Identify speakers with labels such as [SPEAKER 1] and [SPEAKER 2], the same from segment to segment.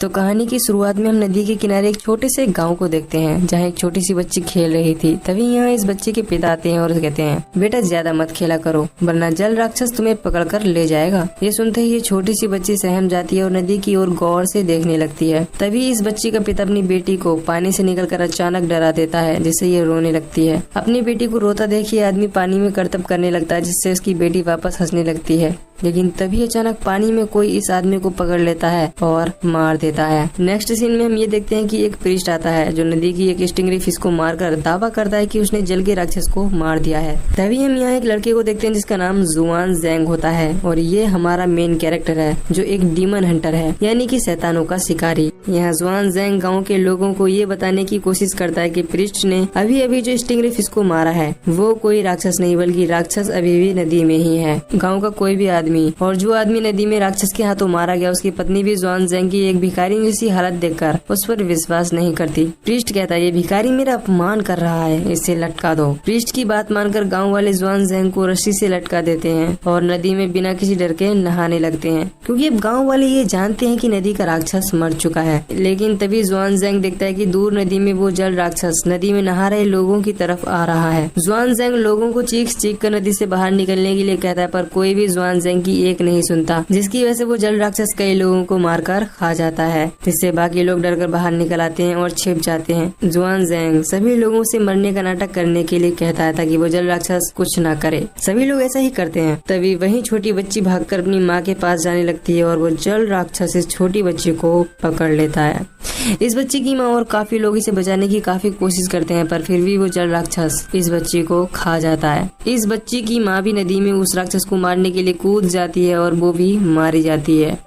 [SPEAKER 1] तो कहानी की शुरुआत में हम नदी के किनारे एक छोटे से गांव को देखते हैं, जहां एक छोटी सी बच्ची खेल रही थी। तभी यहाँ इस बच्चे के पिता आते हैं और कहते हैं, बेटा ज्यादा मत खेला करो वरना जल राक्षस तुम्हें पकड़कर ले जाएगा। ये सुनते ही ये छोटी सी बच्ची सहम जाती है और नदी की ओर गौर से देखने लगती है। तभी इस बच्ची का पिता अपनी बेटी को पानी से निकलकर अचानक डरा देता है, जिससे ये रोने लगती है। अपनी बेटी को रोता देख ये आदमी पानी में करतब करने लगता है, जिससे उसकी बेटी वापस हंसने लगती है। लेकिन तभी अचानक पानी में कोई इस आदमी को पकड़ लेता है और मार देता है। नेक्स्ट सीन में हम ये देखते हैं कि एक प्रीस्ट आता है जो नदी की एक स्टिंगरी फिश को मारकर दावा करता है कि उसने जल के राक्षस को मार दिया है। तभी हम यहाँ एक लड़के को देखते हैं जिसका नाम जुआन जैंग होता है और ये हमारा मेन कैरेक्टर है जो एक डीमन हंटर है, यानी कि शैतानों का शिकारी। यहाँ जुआन जैंग गाँव के लोगों को ये बताने की कोशिश करता है कि प्रीस्ट ने अभी अभी जो स्टिंगरी फिश को मारा है वो कोई राक्षस नहीं बल्कि राक्षस अभी भी नदी में ही है। गाँव का कोई भी आदमी और जो आदमी नदी में राक्षस के हाथों मारा गया उसकी पत्नी भी जुआन जैंग की एक भिखारी जैसी हालत देखकर उस पर विश्वास नहीं करती। प्रीस्ट कहता है ये भिखारी मेरा अपमान कर रहा है, इसे लटका दो। प्रीस्ट की बात मानकर गांव वाले जुआन जैंग को रस्सी से लटका देते हैं और नदी में बिना किसी डर के नहाने लगते हैं, क्योंकि अब गांव वाले ये जानते हैं कि नदी का राक्षस मर चुका है। लेकिन तभी जुआन जैंग देखता है कि दूर नदी में वो जल राक्षस नदी में नहा रहे लोगों की तरफ आ रहा है। जुआन जैंग लोगों को चीख चीख कर नदी से बाहर निकलने के लिए कहता है, पर कोई भी जुआन जैंग की एक नहीं सुनता, जिसकी वजह से वो जल राक्षस कई लोगों को मारकर खा जाता है, जिससे बाकी लोग डरकर बाहर निकल आते हैं और छिप जाते हैं। जुआन जैंग सभी लोगों से मरने का नाटक करने के लिए कहता है ताकि वो जल राक्षस कुछ ना करे। सभी लोग ऐसा ही करते हैं। तभी वही छोटी बच्ची भागकर अपनी माँ के पास जाने लगती है और वो जल राक्षस इस छोटी बच्ची को पकड़ लेता है। इस बच्ची की माँ और काफी लोग इसे बचाने की काफी कोशिश करते हैं, पर फिर भी वो जल राक्षस इस बच्ची को खा जाता है। इस बच्ची की माँ भी नदी में उस राक्षस को मारने के लिए कूद जाती है और वो भी मारी जाती है।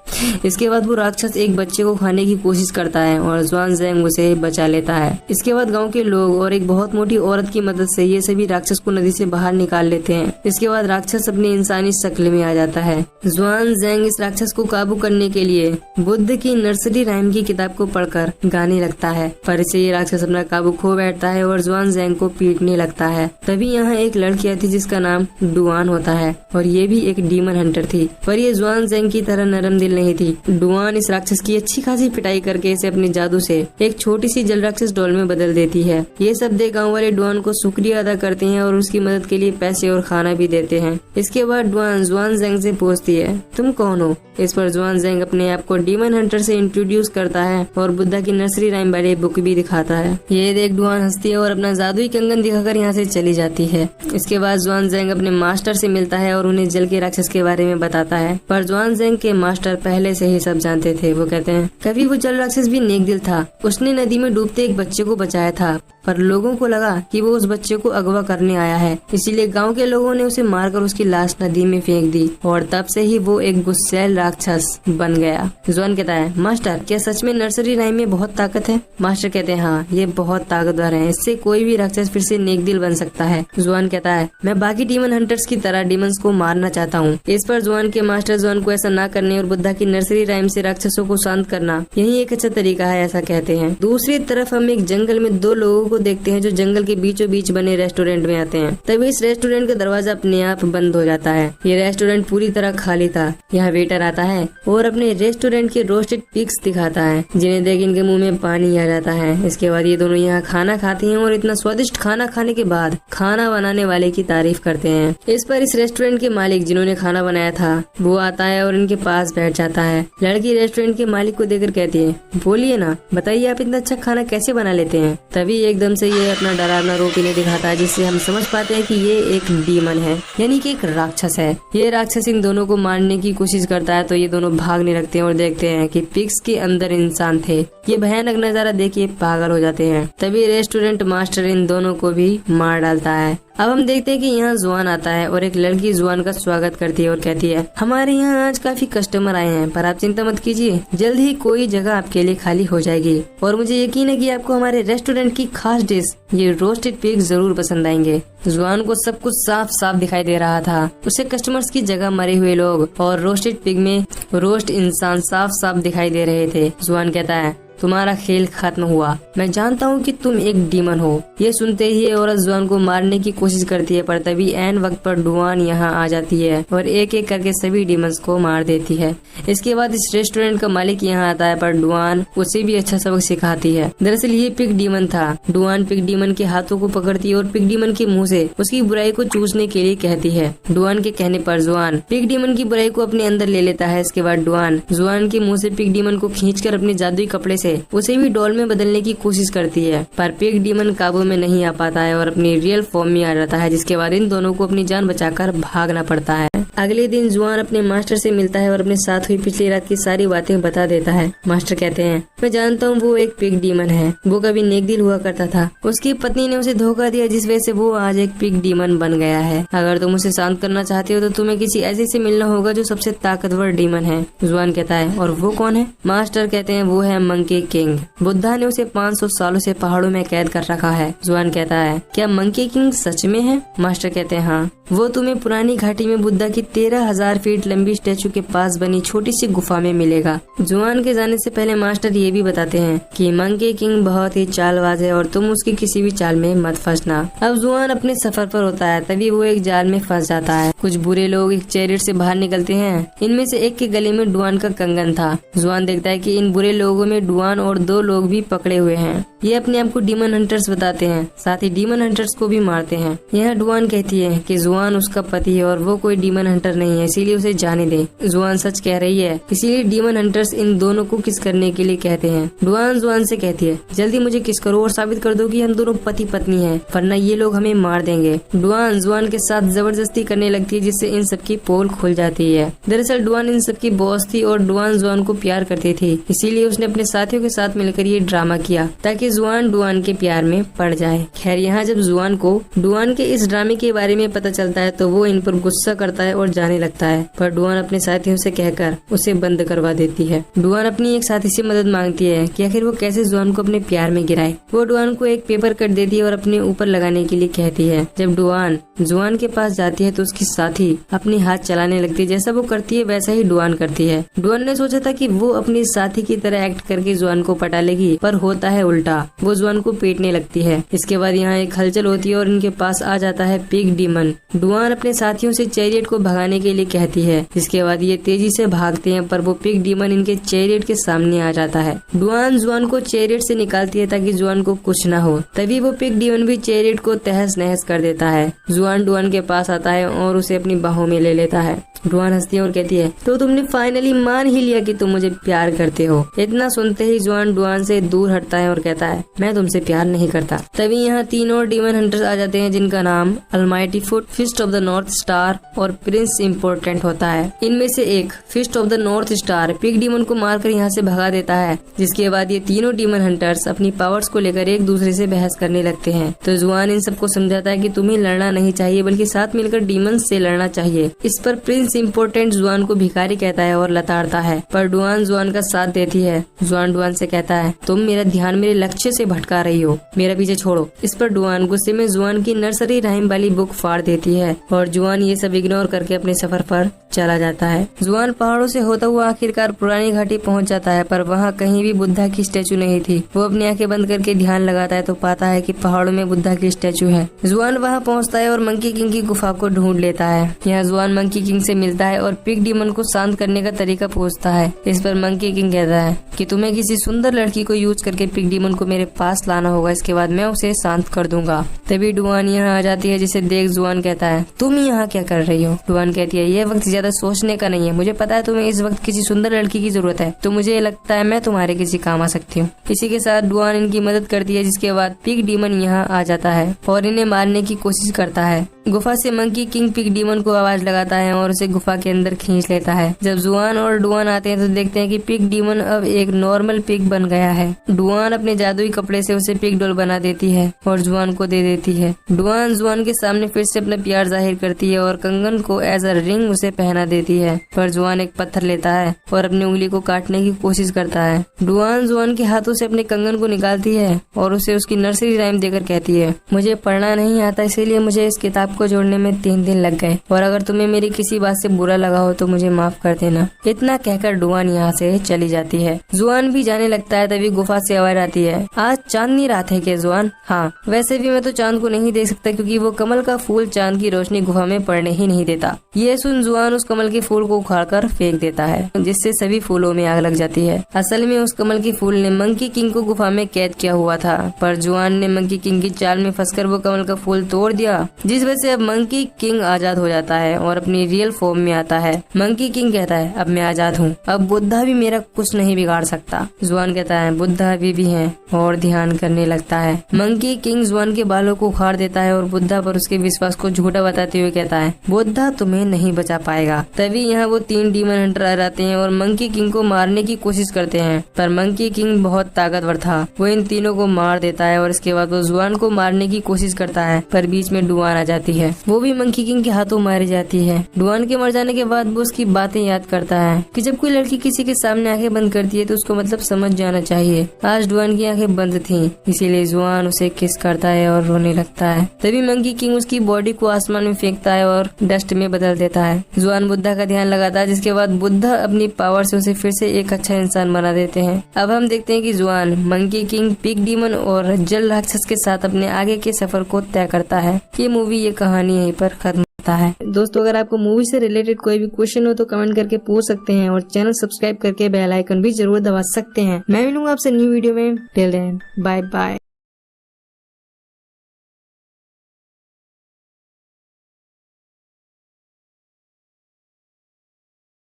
[SPEAKER 1] इसके बाद वो राक्षस एक बच्चे को खाने की कोशिश करता है और जुआन जैंग उसे बचा लेता है। इसके बाद गांव के लोग और एक बहुत मोटी औरत की मदद से ये सभी राक्षस को नदी से बाहर निकाल लेते हैं। इसके बाद राक्षस अपनी इंसानी शक्ल में आ जाता है। जुआन जैंग इस राक्षस को काबू करने के लिए बुद्ध की नर्सरी राइम की किताब को पढ़कर गाने लगता है, पर इसे ये राक्षस अपना काबू खो बैठता है और जुआन जैंग को पीटने लगता है। तभी यहाँ एक लड़की आती जिसका नाम डुआन होता है और ये भी एक डीमन हंटर थी, पर ये जुआन जैंग की तरह नरम दिल नहीं थी। डुआन इस राक्षस की अच्छी खासी पिटाई करके इसे अपने जादू से एक छोटी सी जल राक्षस डॉल में बदल देती है। ये सब देख गाँव वाले डुआन को शुक्रिया अदा करते हैं और उसकी मदद के लिए पैसे और खाना भी देते हैं। इसके बाद डुआन जुआन जैंग से पूछती है, तुम कौन हो? इस पर जुआन जैंग अपने आप को डीमन हंटर से इंट्रोड्यूस करता है और बुद्धा की नर्सरी राइम वाले बुक भी दिखाता है। ये देख डुआन हंसती है और अपना जादुई कंगन दिखाकर यहाँ से चली जाती है। इसके बाद जुआन जैंग अपने मास्टर से मिलता है और उन्हें जल के राक्षस के बारे में बताता है, पर जुआन जैंग के मास्टर पहले से ही सब जानते थे। वो कहते हैं, कभी वो जल राक्षस भी नेक दिल था, उसने नदी में डूबते एक बच्चे को बचाया था, पर लोगों को लगा कि वो उस बच्चे को अगवा करने आया है, इसीलिए गांव के लोगों ने उसे मारकर उसकी लाश नदी में फेंक दी और तब से ही वो एक गुस्सैल राक्षस बन गया। जुआन कहता है, मास्टर क्या सच में नर्सरी राइम में बहुत ताकत है? मास्टर कहते हैं, हाँ ये बहुत ताकतवर है, इससे कोई भी राक्षस फिर से नेक दिल बन सकता है। जुआन कहता है, मैं बाकी डीमन हंटर्स की तरह डीमंस को मारना चाहता हूँ। इस पर जुआन के मास्टर जुआन को ऐसा न करने और बुद्धा की नर्सरी राइम से राक्षसों को शांत करना यही एक अच्छा तरीका है, ऐसा कहते हैं। दूसरी तरफ हम एक जंगल में दो लोगों को देखते हैं जो जंगल के बीचों बीच बने रेस्टोरेंट में आते हैं। तभी इस रेस्टोरेंट का दरवाजा अपने आप बंद हो जाता है। ये रेस्टोरेंट पूरी तरह खाली था। यहाँ वेटर आता है और अपने रेस्टोरेंट के रोस्टेड पिग्स दिखाता है, जिन्हें देख इनके मुंह में पानी आ जाता है। इसके बाद ये दोनों यहाँ खाना खाते हैं और इतना स्वादिष्ट खाना खाने के बाद खाना बनाने वाले की तारीफ करते हैं। इस पर इस रेस्टोरेंट के मालिक जिन्होंने खाना बनाया था वो आता है और इनके पास बैठ जाता है। लड़की रेस्टोरेंट के मालिक को देखकर कहती है, बोलिए ना, बताइए आप इतना अच्छा खाना कैसे बना लेते हैं? तभी एकदम से ये अपना डरावना रूप इन्हें दिखाता है, जिससे हम समझ पाते हैं कि ये एक डीमन है, यानी कि एक राक्षस है। ये राक्षस इन दोनों को मारने की कोशिश करता है तो ये दोनों भागने लगते हैं और देखते हैं कि पिग्स के अंदर इंसान थे। ये भयानक नजारा देख के पागल हो जाते हैं। तभी रेस्टोरेंट मास्टर इन दोनों को भी मार डालता है। अब हम देखते हैं कि यहाँ जुआन आता है और एक लड़की जुआन का स्वागत करती है और कहती है, हमारे यहाँ आज काफी कस्टमर आए हैं, पर आप चिंता मत कीजिए, जल्द ही कोई जगह आपके लिए खाली हो जाएगी और मुझे यकीन है कि आपको हमारे रेस्टोरेंट की खास डिश ये रोस्टेड पिग जरूर पसंद आएंगे। जुआन को सब कुछ साफ साफ दिखाई दे रहा था। उसे कस्टमर्स की जगह मरे हुए लोग और रोस्टेड पिग में रोस्ट इंसान साफ साफ दिखाई दे रहे थे। जुआन कहता है, तुम्हारा खेल खत्म हुआ, मैं जानता हूँ कि तुम एक डीमन हो। ये सुनते ही औरत जुआन को मारने की कोशिश करती है, पर तभी एन वक्त पर डुआन यहाँ आ जाती है और एक एक करके सभी डीमंस को मार देती है। इसके बाद इस रेस्टोरेंट का मालिक यहाँ आता है, पर डुआन उसे भी अच्छा सबक सिखाती है। दरअसल ये पिग डीमन था। डुआन पिग डीमन के हाथों को पकड़ती है और पिग डीमन के मुंह से उसकी बुराई को चूसने के लिए कहती है। डुआन के कहने पर जुआन पिग डीमन की बुराई को अपने अंदर ले लेता है। इसके बाद डुआन जुआन के मुंह से पिग डीमन को खींचकर अपने जादुई कपड़े से उसे भी डॉल में बदलने की कोशिश करती है, पर पिग डीमन काबू में नहीं आ पाता है और अपनी रियल फॉर्म में आ जाता है, जिसके बाद इन दोनों को अपनी जान बचाकर भागना पड़ता है। अगले दिन जुआन अपने मास्टर से मिलता है और अपने साथ हुई पिछली रात की सारी बातें बता देता है। मास्टर कहते हैं, मैं जानता हूँ वो एक पिग डीमन है, वो कभी नेक दिल हुआ करता था। उसकी पत्नी ने उसे धोखा दिया, जिस वजह से वो आज एक पिग डीमन बन गया है। अगर तुम उसे शांत करना चाहते हो तो तुम्हें किसी ऐसे से मिलना होगा जो सबसे ताकतवर डीमन है। जुआन कहता है, और वो कौन है? मास्टर कहते हैं, वो है मंकी किंग। बुद्धा ने उसे 500 सालों से पहाड़ों में कैद कर रखा है। जुआन कहता है, क्या मंकी किंग सच में है? मास्टर कहते हैं, हाँ, वो तुम्हें पुरानी घाटी में बुद्धा की 13,000 फीट लंबी स्टैचू के पास बनी छोटी सी गुफा में मिलेगा। जुआन के जाने से पहले मास्टर ये भी बताते हैं कि मंकी किंग बहुत ही चालबाज है और तुम उसकी किसी भी चाल में मत फंसना। अब जुआन अपने सफर पर होता है, तभी वो एक जाल में फंस जाता है। कुछ बुरे लोग एक चैरियट से बाहर निकलते हैं। इनमें से एक के गले में डुआन का कंगन था। जुआन देखता है कि इन बुरे लोगों में डुआन और 2 लोग भी पकड़े हुए हैं। ये अपने आप को डीमन हंटर्स बताते हैं, साथ ही डीमन हंटर्स को भी मारते हैं। यहाँ डुआन कहती है कि जुआन उसका पति है और वो कोई डीमन हंटर नहीं है, इसीलिए उसे जाने दे। जुआन सच कह रही है, इसीलिए डीमन हंटर्स इन दोनों को किस करने के लिए कहते हैं। डुआन जुआन से कहती है, जल्दी मुझे किस करो और साबित कर दो कि हम दोनों पति पत्नी हैं, वरना ये लोग हमें मार देंगे। डुआन जुआन के साथ जबरदस्ती करने लगती है, जिससे इन सबकी पोल खुल जाती है। दरअसल डुआन इन सबकी बॉस थी और डुआन जुआन को प्यार करती थी, इसीलिए उसने अपने साथियों के साथ मिलकर ये ड्रामा किया ताकि जुआन डुआन के प्यार में पड़ जाए। खैर, यहाँ जब जुआन को डुआन के इस ड्रामे के बारे में पता चलता है तो वो इन पर गुस्सा करता है और जाने लगता है, पर डुआन अपने साथियों से कहकर उसे बंद करवा देती है। डुआन अपनी एक साथी से मदद मांगती है कि आखिर वो कैसे जुआन को अपने प्यार में गिराए। वो डुआन को एक पेपर कट देती है और अपने ऊपर लगाने के लिए कहती है। जब डुआन जुआन के पास जाती है तो उसकी साथी अपने हाथ चलाने लगती है। जैसा वो करती है वैसा ही डुआन करती है। डुआन ने सोचा था कि वो अपनी साथी की तरह एक्ट करके जुआन को पटा लेगी, पर होता है उल्टा, वो जुआन को पीटने लगती है। इसके बाद यहाँ एक हलचल होती है और इनके पास आ जाता है पिग डीमन। डुआन अपने साथियों से चैरियट को भगाने के लिए कहती है। इसके बाद ये तेजी से भागते हैं, पर वो पिग डीमन इनके चैरियट के सामने आ जाता है। डुआन जुआन को चैरियट से निकालती है ताकि जुआन को कुछ न हो। तभी वो पिग डीमन भी चैरियट को तहस नहस कर देता है। जुआन डुआन के पास आता है और उसे अपनी बाहों में ले लेता है। डुआन हंसती है और कहती है, तो तुमने फाइनली मान ही लिया कि तुम मुझे प्यार करते हो। इतना सुनते ही जुआन डुआन से दूर हटता है और कहता है, मैं तुमसे प्यार नहीं करता। तभी यहाँ 3 और डीमन हंटर्स आ जाते हैं, जिनका नाम Almighty Foot, Fist of the North Star और प्रिंस इम्पोर्टेंट होता है। इनमें से एक Fist of the North Star pig demon को मारकर यहाँ से भगा देता है। जिसके बाद ये तीनों डीमन हंटर्स अपनी पावर्स को लेकर एक दूसरे से बहस करने लगते हैं। तो जुआन इन सबको समझाता है कि तुम्हें लड़ना नहीं चाहिए, बल्कि साथ मिलकर डीमन से लड़ना चाहिए। इस पर प्रिंस इम्पोर्टेंट जुआन को भिखारी कहता है और लताड़ता है, पर डुआन जुआन का साथ देती है। जुआन डुआन से कहता है, तुम मेरा ध्यान मेरे लक्ष्य से भटका रही हो, मेरा पीछे छोड़ो। इस पर डुआन गुस्से में जुआन की नर्सरी राइम वाली बुक फाड़ देती है और जुआन ये सब इग्नोर करके अपने सफर पर चला जाता है। जुआन पहाड़ों से होता हुआ आखिरकार पुरानी घाटी पहुंच जाता है, पर वहां कहीं भी बुद्धा की स्टैचू नहीं थी। वो अपनी आंखें बंद करके ध्यान लगाता है तो पाता है कि पहाड़ों में बुद्धा की स्टैचू है। जुआन वहां पहुंचता है और मंकी किंग की गुफा को ढूंढ लेता है। यहाँ जुआन मंकी किंग से मिलता है और पिग डीमन को शांत करने का तरीका पूछता है। इस पर मंकी किंग कहता है कि तुम्हें किसी सुंदर लड़की को यूज करके पिग डीमन को मेरे पास लाना होगा, इसके बाद मैं उसे शांत कर दूंगा। तभी डुआन यहाँ आ जाती है, जिसे देख जुआन कहता है, तुम यहाँ क्या कर रही हो? डुआन कहती है, यह वक्त ज्यादा सोचने का नहीं है, मुझे पता है तुम्हें इस वक्त किसी सुंदर लड़की की जरूरत है, तो मुझे लगता है मैं तुम्हारे किसी काम आ सकती हूँ। इसी के साथ डुआन इनकी मदद करती है, जिसके बाद पिग डीमन यहाँ आ जाता है और इन्हें मारने की कोशिश करता है। गुफा से मंकी किंग पिग डीमन को आवाज लगाता है और उसे गुफा के अंदर खींच लेता है। जब जुआन और डुआन आते हैं तो देखते हैं कि पिग डीमन अब एक नॉर्मल पिग बन गया है। डुआन अपने जादुई कपड़े से उसे पिग डॉल बना देती है और जुआन को दे देती है। डुआन जुआन के सामने फिर से अपना प्यार जाहिर करती है और कंगन को एज अ रिंग उसे पहना देती है, पर जुआन एक पत्थर लेता है और अपनी उंगली को काटने की कोशिश करता है। डुआन जुआन के हाथों से अपने कंगन को निकालती है और उसे उसकी नर्सरी राइम देकर कहती है, मुझे पढ़ना नहीं आता, इसीलिए मुझे इस किताब को जोड़ने में 3 दिन लग गए, और अगर तुम्हें मेरी किसी बात से बुरा लगा हो तो मुझे माफ कर देना। इतना कहकर डुआन यहाँ से चली जाती है। जुआन भी जाने लगता है, तभी गुफा से आवाज आती है, आज चांदनी रात है क्या जुआन? हाँ, वैसे भी मैं तो चांद को नहीं देख सकता क्योंकि वो कमल का फूल चांद की रोशनी गुफा में पड़ने ही नहीं देता। ये सुन जुआन उस कमल के फूल को उखाड़कर फेंक देता है, जिससे सभी फूलों में आग लग जाती है। असल में उस कमल के फूल ने मंकी किंग को गुफा में कैद किया हुआ था, पर जुआन ने मंकी किंग की चाल में फंसकर वो कमल का फूल तोड़ दिया, जिस वजह से अब मंकी किंग आजाद हो जाता है और अपनी रियल फॉर्म में आता है। मंकी किंग कहता है, अब मैं आजाद हूँ, अब बुद्धा भी मेरा कुछ नहीं बिगाड़ सकता। जुआन कहता है, बुद्धा अभी भी है, और ध्यान करने लगता है। मंकी किंग जुआन के बालों को उखाड़ देता है और बुद्धा पर उसके विश्वास को झूठा बताते हुए कहता है, बुद्धा तुम्हें नहीं बचा पाएगा। तभी यहाँ वो 3 डीमन हंटर आ जाते हैं और मंकी किंग को मारने की कोशिश करते हैं, पर मंकी किंग बहुत ताकतवर था। वो इन तीनों को मार देता है और इसके बाद वो जुआन को मारने की कोशिश करता है, पर बीच में डुआन आ जाती है। वो भी मंकी किंग के हाथों मारी जाती है। डुआन के मर जाने के बाद वो उसकी बातें याद करता है कि जब कोई लड़की किसी के सामने आंखें बंद करती है तो उसको मतलब समझ जाना चाहिए। आज डुआन की आंखें बंद थीं, इसीलिए जुआन उसे किस करता है और रोने लगता है। तभी मंकी किंग उसकी बॉडी को आसमान में फेंकता है और डस्ट में बदल देता है। जुआन बुद्धा का ध्यान लगाता है, जिसके बाद बुद्धा अपनी पावर से उसे फिर से एक अच्छा इंसान बना देते हैं। अब हम देखते हैं कि जुआन मंकी किंग, पिग डीमन और जल राक्षस के साथ अपने आगे के सफर को तय करता है। ये मूवी, ये कहानी यहीं पर खत्म होता है। दोस्तों, अगर आपको मूवी से रिलेटेड कोई भी क्वेश्चन हो तो कमेंट करके पूछ सकते हैं और चैनल सब्सक्राइब करके बेल आइकन भी जरूर दबा सकते हैं। मैं मिलूंगा आपसे न्यू वीडियो में। Till then, bye bye.